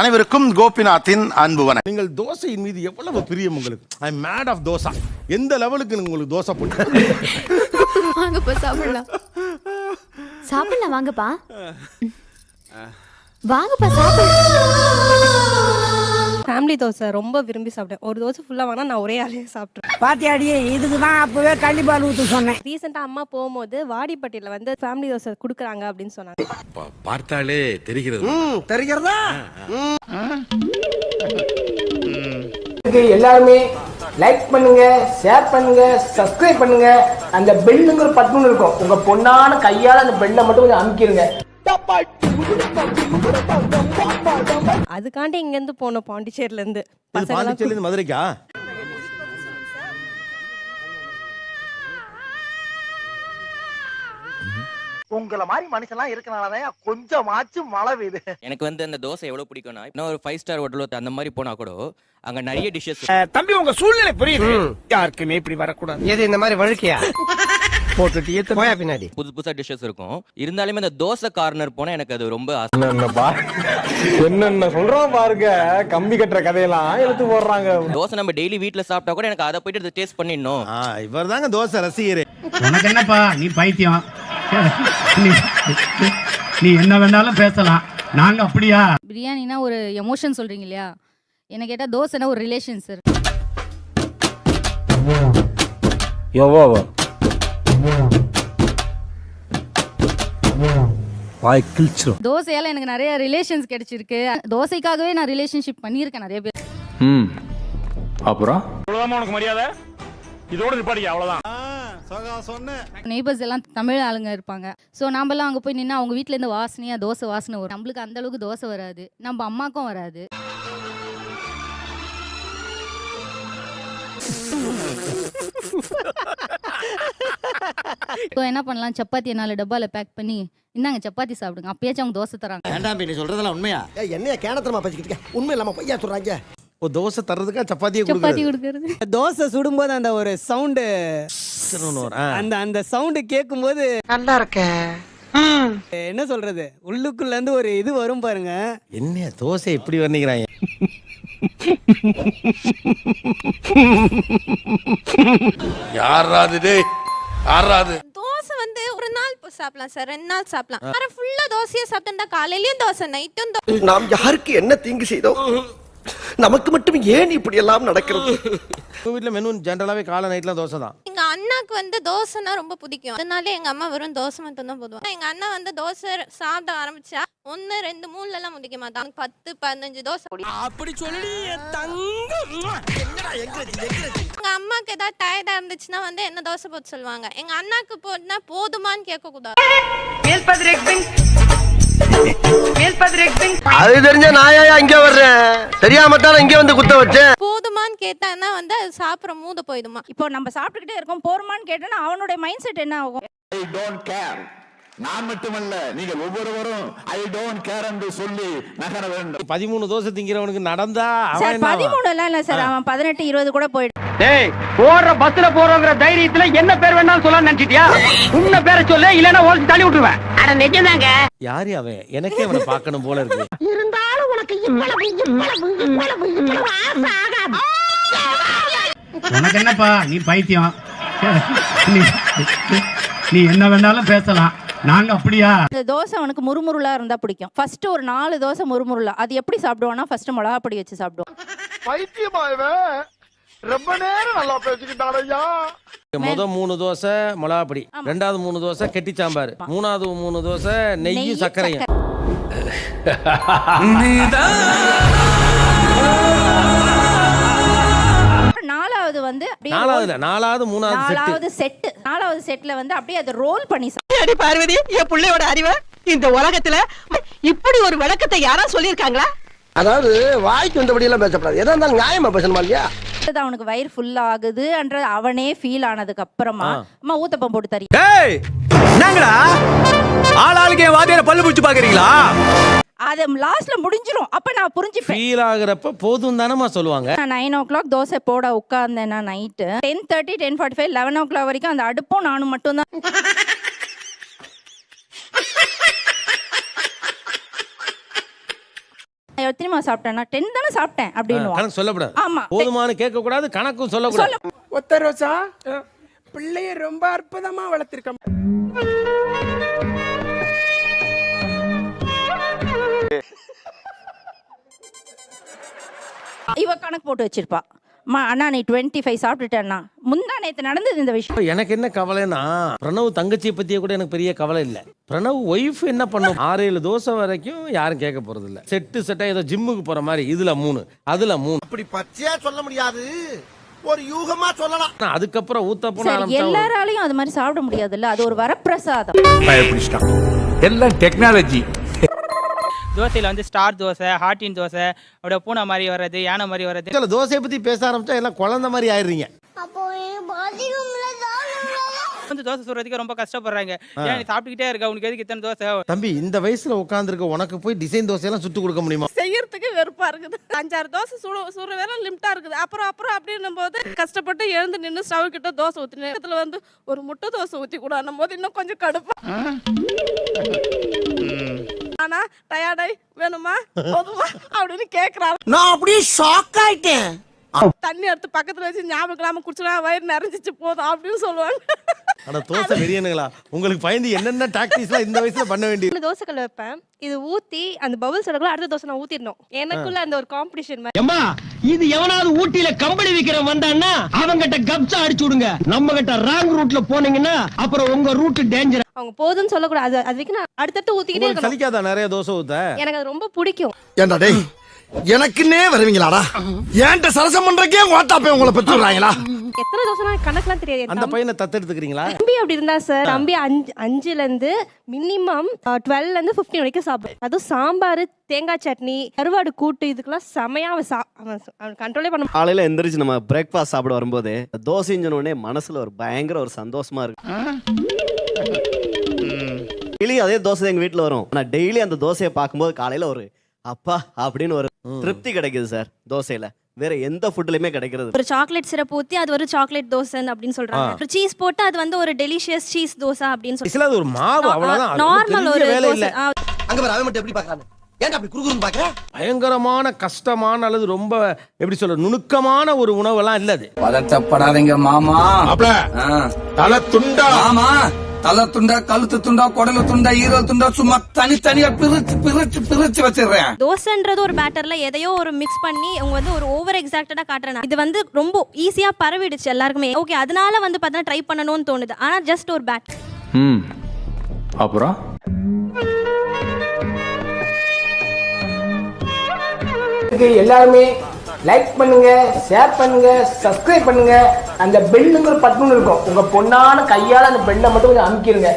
அனைவருக்கும் கோபிநாத்தின் அன்பு வணக்கம். நீங்கள் தோசையின் மீது எவ்வளவு பிரியம் உங்களுக்கு? ஐ அம் மேட் ஆஃப் தோசை. எந்த லெவலுக்கு உங்களுக்கு தோசை போட்டு வாங்கப்பா சாப்பிடலாம். சாப்பிடலாம் வாங்கப்பா. வாங்கப்பா சாப்பிடலாம். ஃபேமிலி தோசை ரொம்ப விரும்பி சாப்பிட்டேன். ஒரு தோசை ஃபுல்லா வாங்கினா நான் ஒரே ஆளே சாப்பிட்றேன். பாத்தியாடியே, இதுக்கு தான் அப்பவே கள்ளிப்பால் ஊற்று சொன்னேன். ரீசெண்டாக அம்மா போகும்போது வாடிப்பட்டியில் வந்து ஃபேமிலி தோசை கொடுக்குறாங்க அப்படின்னு சொன்னாங்க. பார்த்தாலே தெரிகிறது. தெரிகிறதா? எல்லாருமே லைக் பண்ணுங்க, ஷேர் பண்ணுங்க, சப்ஸ்கிரைப் பண்ணுங்க. அந்த பெல்லுங்கிற பட்டன் இருக்கும், உங்க பொண்ணான கையால அந்த பெல்லை மட்டும் கொஞ்சம் அமுக்கிடுங்க. அதுக்காண்டி இங்கேருந்து போனோம் பாண்டிச்சேரியிலேருந்து. பாண்டிச்சேரியிலேருந்து மதுரைக்கா? உங்களை மாதிரி மனுஷன்லாம் இருக்கனாலதான் கொஞ்சமாச்சும் மழை பெய்யுது. எனக்கு வந்து அந்த தோசை எவ்வளவு பிடிக்கும்னா, இன்னும் ஒரு 5 ஸ்டார் ஹோட்டல் அந்த மாதிரி போனா கூட அங்க நிறைய டிஷஸ். தம்பி, உங்க சூழ்நிலை புரியுது. யாருக்குமே இப்படி வரக்கூடாது. எது இந்த மாதிரி வழுக்கையா போட்டுட்டு போயா பின்னாடி புது புதுசா டிஷஸ் இருக்கும். இருந்தாலுமே அந்த தோசை கார்னர் போனா எனக்கு அது ரொம்ப என்னென்ன சொல்றோம் பாருங்க. கம்பி கட்டுற கதையெல்லாம் எடுத்து போடுறாங்க. தோசை நம்ம டெய்லி வீட்ல சாப்பிட்டா கூட எனக்கு அதை போயிட்டு டேஸ்ட் பண்ணிடணும். இவர் தாங்க தோசை ரசிகரே. உனக்கு என்னப்பா, நீ பைத்தியம். நீ என்ன வேணாலும் பேசலாம், நாங்க அப்படியா? பிரியாணினா ஒரு எமோஷன் சொல்றீங்க இல்லையா? என்ன கேட்டா தோசைனா ஒரு ரிலேஷன் சார். தோசையால எனக்கு நிறைய ரிலேஷன்ஸ் கிடைச்சிருக்கு. தோசைக்காகவே நான் ரிலேஷன்ஷிப் பண்ணியிருக்கேன் நிறைய பேர். அப்புறம் உனக்கு மரியாதை இதோட நிப்பாடி, அவ்வளவுதான். நெய்பர்ஸ் எல்லாம் தமிழ் ஆளுங்க இருப்பாங்க. ஸோ நாமெல்லாம் அங்கே போய் நின்று அவங்க வீட்டில் இருந்து வாசனையா தோசை வாசனை வரும். நம்மளுக்கு அந்த அளவுக்கு தோசை வராது, நம்ம அம்மாக்கும் வராது. ஸோ என்ன பண்ணலாம், சப்பாத்தி 4 டப்பால பேக் பண்ணி இந்தாங்க சப்பாத்தி சாப்பிடுங்க. அப்பயாச்சும் அவங்க தோசை தராங்க. வேண்டாம், நீ சொல்றதெல்லாம் உண்மையா? என்னையா கேனத்தனமா பேசிக்கிட்டு இருக்க? உண்மை இல்லாம பையா சொல்றாங்க. தோசை தர்றதுக்கா சப்பாத்தி கொடுக்கறது? தோசை சுடும்போது அந்த ஒரு சவுண்டு, அந்த சவுண்டு கேட்கும்போது நல்லா இருக்க, என்ன சொல்றது, உள்ளுக்குள்ள இருந்து ஒரு இது வரும் பாருங்க. என்ன தோசை இப்படி வர்ணிக்கிறாங்க? யாராது தோசை வந்து ஒரு நாள் சாப்பிடலாம் சார், 2 நாள் சாப்பிடலாம். ஆனால் ஃபுல்லா தோசையே சாப்பிட்டா காலையிலயும் தோசை நைட்டும் தோசை. நாம் யாருக்கு என்ன தீங்கு செய்தோம்? நமக்கு மட்டும் ஏன் இப்படி எல்லாம் நடக்கிறது? வீட்டுல மெனு ஜெனரலாவே காலை நைட்ல தோசை தான். எங்க அண்ணாக்கு வந்து தோசைனா ரொம்ப பிடிக்கும். அதனால எங்க அம்மா வெறும் தோசை மட்டும் தான் போடுவாங்க. எங்க அண்ணா வந்து தோசை சாப்பிட ஆரம்பிச்சா 1 2 3 எல்லாம் முடிக்க மாட்டாங்க. 10 15 தோசை. அப்படி சொல்லி எங்க அம்மாக்கு ஏதாவது டயர்டா இருந்துச்சுன்னா வந்து என்ன தோசை போட்டு சொல்லுவாங்க. எங்க அண்ணாக்கு போட்டுனா போதுமான்னு கேட்க கூடாது. அது தெரிஞ்ச நாயா இங்க வர்றேன், தெரியாம தான் இங்க வந்து குத்த வச்சேன். போதுமான்னு கேட்டான்னா வந்து அது சாப்பிட மூட போயிடுமா. இப்போ நம்ம சாப்பிட்டுக்கிட்டே இருக்கோம், போருமான்னு கேட்டோன்னா அவனுடைய மைண்ட் செட் என்ன ஆகும்? I don't care. நான் மட்டுமல்ல, நீங்கள் ஒவ்வொருவரும் ஐ டோன்ட் கேர் என்று சொல்லி நகர வேண்டும். 13 தோசை திங்கிறவனுக்கு நடந்தா சார் 13 எல்லாம் இல்ல சார், அவன் 18 20 கூட போயிடு. டேய், போற பஸ்ல போறோங்கிற தைரியத்துல என்ன பேர் வேணாலும் சொல்லலாம் நினைச்சிட்டியா? உன்ன பேரை சொல்லு, இல்லனா ஓல்சி தள்ளி விட்டுருவேன். அட நிஜம்தாங்க. யாரு அவன்? எனக்கே அவனை பார்க்கணும் போல இருக்கு. இருந்தாலும் உனக்கு இவ்வளவு ஆகாது. உனக்கு என்னப்பா, நீ பைத்தியம். நீ என்ன வேணாலும் பேசலாம், நாங்க அப்படியா? இந்த தோசை அவனுக்கு முறுமுறுலா இருந்தா பிடிக்கும். ஃபர்ஸ்ட் ஒரு 4 தோசை முறுமுறுலா. அது எப்படி சாப்பிடுவானா, ஃபர்ஸ்ட் மிளகா பொடி வச்சு சாப்பிடுவான். பைத்தியமாயவே ரொம்ப நேரம் நல்லா பேசிக்கிட்டாரையா. முத 3 தோசை மிளகாப்பொடி, 2வது 3 தோசை கெட்டி சாம்பார், 3வது 3 தோசை நெய்யும் சர்க்கரையும். நாலாவது வந்து 4வது செட், 4வது செட்ல வந்து அப்படியே அதை ரோல் பண்ணி அடி பார்வதி, என் பிள்ளையோட அறிவை இந்த உலகத்துல இப்படி ஒரு விளக்கத்தை யாரா சொல்லியிருக்காங்களா? அதாவது வாய்க்கு வந்தபடி எல்லாம் பேசப்படாது, எதா இருந்தாலும் நியாயமா பேசணுமா இல்லையா? அவனுக்கு வயிறு ஃபுல் ஆகுதுன்ற அவனே ஃபீல் ஆனதுக்கு அப்புறமா அம்மா ஊத்தப்பம் போட்டு தரீங்க. டேய், என்னங்கடா ஆளாளுக்கே வாதியார பல்லு புடிச்சு பாக்குறீங்களா? அது லாஸ்ட்ல முடிஞ்சிரும். அப்ப நான் புரிஞ்சுப்பேன். ஃபீல் ஆகுறப்ப போதும் தானமா சொல்லுவாங்க. நான் 9 o'clock தோசை போட உட்கார்ந்தேன்னா நைட்டு 10:30 10:45 11 o'clock வரைக்கும் அந்த அடுப்பும் நானும் மட்டும் தான். எத்தனைமா சாப்பிட்டேன்னா 10 தானே சாப்பிட்டேன் அப்படின்னு கணக்கு சொல்லக்கூடாது. ஆமா. போதுமானு கேட்க கூடாது, கணக்கும் சொல்லக்கூடாது. ஒத்த ரோசா பிள்ளைய ரொம்ப அற்புதமா வளர்த்திருக்க. இவ கணக்கு போட்டு வச்சிருப்பா. அண்ணா நீ 25 சாப்பிட்டுட்டேன்னா முந்தா நேத்து நடந்தது இந்த விஷயம். எனக்கு என்ன கவலைன்னா, பிரணவ் தங்கச்சியை பத்தியே கூட எனக்கு பெரிய கவலை இல்ல. பிரணவ் ஒய்ஃப் என்ன பண்ணும், 6-7 தோசை வரைக்கும் யாரும் கேட்க போறது இல்ல. செட்டா ஏதோ ஜிம்முக்கு போற மாதிரி, இதுல 3 அதுல 3. அப்படி பச்சையா சொல்ல முடியாது, ஒரு யூகமா சொல்லலாம். அதுக்கப்புறம் ஊத்த போன எல்லாராலையும் அது மாதிரி சாப்பிட முடியாதுல்ல, அது ஒரு வரப்பிரசாதம். எல்லாம் டெக்னாலஜி. தோசையில் வந்து ஸ்டார் தோசை, ஹாட்டின் தோசை, அப்படியே பூனை மாதிரி வர்றது, யானை மாதிரி வர்றது. தோசையை பத்தி பேச ஆரம்பிச்சா எல்லாம் குழந்தை மாதிரி ஆயிடுறீங்க. வந்து தோசை சுடுறதுக்கு ரொம்ப கஷ்டப்படுறாங்க. ஏன் நீ சாப்பிட்டுக்கிட்டே இருக்க, உனக்கு எதுக்கு இத்தனை தோசை? தம்பி, இந்த வயசுல உட்காந்துருக்க உனக்கு போய் டிசைன் தோசையெல்லாம் சுட்டு கொடுக்க முடியுமா? செய்யறதுக்கு வெறுப்பா இருக்குது. 5-6 தோசை சுடுற வேலை லிமிட்டா இருக்குது. அப்புறம் அப்படின்னும் போது கஷ்டப்பட்டு எழுந்து நின்று ஸ்டவ் கிட்ட தோசை ஊற்றி நேரத்தில் வந்து ஒரு முட்டை தோசை ஊற்றி கூட போது இன்னும் கொஞ்சம் கடுப்பா. ஆனா டயர்டாய் வேணுமா போதுமா அப்படின்னு கேக்குறாரு. நான் அப்படியே ஷாக் ஆயிட்டேன். தண்ணி எடுத்து பக்கத்துல வச்சு ஞாபகம் இல்லாம குடிச்சா வயிறு நிறைஞ்சிச்சு போதும் அப்படின்னு சொல்லுவாங்க. ஆனா தோசை வெறியனுங்களா, உங்களுக்கு பயந்து என்னென்ன டாக்டிக்ஸ்லாம் இந்த வயசுல பண்ண வேண்டியது. தோசைக்கல் வைப்பேன், இது ஊத்தி அந்த பபுள்ஸ் எடுக்கல, அடுத்த தோசை நான் ஊத்திடணும். எனக்குள்ள அந்த ஒரு காம்படிஷன் மாதிரி. ஏம்மா, இது எவனாவது ஊட்டியில கம்பளி விக்கிறவன் வந்தான்னா அவங்கிட்ட கப்சா அடிச்சு விடுங்க. நம்ம கிட்ட ராங் ரூட்ல போனீங்கன்னா அப்புறம் உங்க ரூட் டேஞ்சர். அவங்க போதும்னு சொல்லக்கூடாது, அது வரைக்கும் நான் அடுத்தடுத்து ஊத்திக்கிட்டே இருக்கணும். சலிக்காதா நிறைய தோசை ஊத்த? எனக்கு அது ரொம்ப பிடிக்கும். ஏண்டா டேய், எனக்குன்னே வருவீங்களாடா? ஏன்ட்ட சரசம் பண்றக்கே ஓட்டாப்பே உங்களை பெற்றுறாங்களா? எத்தனை தோசை கணக்கெல்லாம் தெரியாது. அந்த பையனை தத்தெடுத்துக்கிறீங்களா? தம்பி அப்படி இருந்தா சார், தம்பி 5ல இருந்து மினிமம் 12ல இருந்து 15 வரைக்கும் சாப்பிடும். அதுவும் சாம்பார், தேங்காய் சட்னி, கருவாடு கூட்டு, இதுக்கெல்லாம் செமையா அவன் கண்ட்ரோலே பண்ண. காலையில எந்திரிச்சு நம்ம பிரேக்ஃபாஸ்ட் சாப்பிட வரும்போது தோசைன்னு உடனே மனசுல ஒரு பயங்கர ஒரு சந்தோஷமா இருக்கு. டெய்லி அதே தோசை எங்க வீட்டுல வரும். ஆனா டெய்லி அந்த தோசையை பார்க்கும்போது காலையில ஒரு அப்பா அப்படின்னு ஒரு திருப்தி கிடைக்குது சார். தோசையில வேற எந்த ஃபுட்லயுமே கிடைக்கிறது. ஒரு சாக்லேட் சிரப் ஊத்தி அது ஒரு சாக்லேட் தோசை அப்படின்னு சொல்றாங்க. ஒரு சீஸ் போட்டு அது வந்து ஒரு டெலிஷியஸ் சீஸ் தோசை அப்படின்னு சொல்றாங்க. அது ஒரு மாவு அவ்வளவுதான். நார்மல் ஒரு தோசை. அங்க பாரு, அவன் மட்டும் எப்படி பார்க்கறானே? ஏன்டா அப்படி குறுகுறுன்னு பார்க்கற? பயங்கரமான கஷ்டமான அல்லது ரொம்ப எப்படி சொல்ற நுணுக்கமான ஒரு உணவெல்லாம் இல்ல அது. பதட்டப்படாதீங்க மாமா. தலை துண்டா மாமா, தலை துண்டா, கழுத்து துண்டா, குடலு துண்டா, ஈரல் துண்டா, சும்மா தனித்தனியா பிரிச்சு வச்சிடுறேன். தோசைன்றது ஒரு பேட்டர்ல எதையோ ஒரு மிக்ஸ் பண்ணி அவங்க வந்து ஒரு ஓவர் எக்ஸாக்டடா காட்டுறாங்க. இது வந்து ரொம்ப ஈஸியா பரவிடுச்சு எல்லாருக்குமே. ஓகே, அதனால வந்து பார்த்தா ட்ரை பண்ணணும்னு தோணுது. ஆனா ஜஸ்ட் ஒரு பேட். அப்புறம் எல்லாருமே லைக் பண்ணுங்க, ஷேர் பண்ணுங்க, சப்ஸ்கிரைப் பண்ணுங்க. அந்த பெல்லுங்கிற பட்டன் இருக்கும், உங்க பொண்ணான கையால அந்த பெல்லை மட்டும் கொஞ்சம் அமுக்கிடுங்க.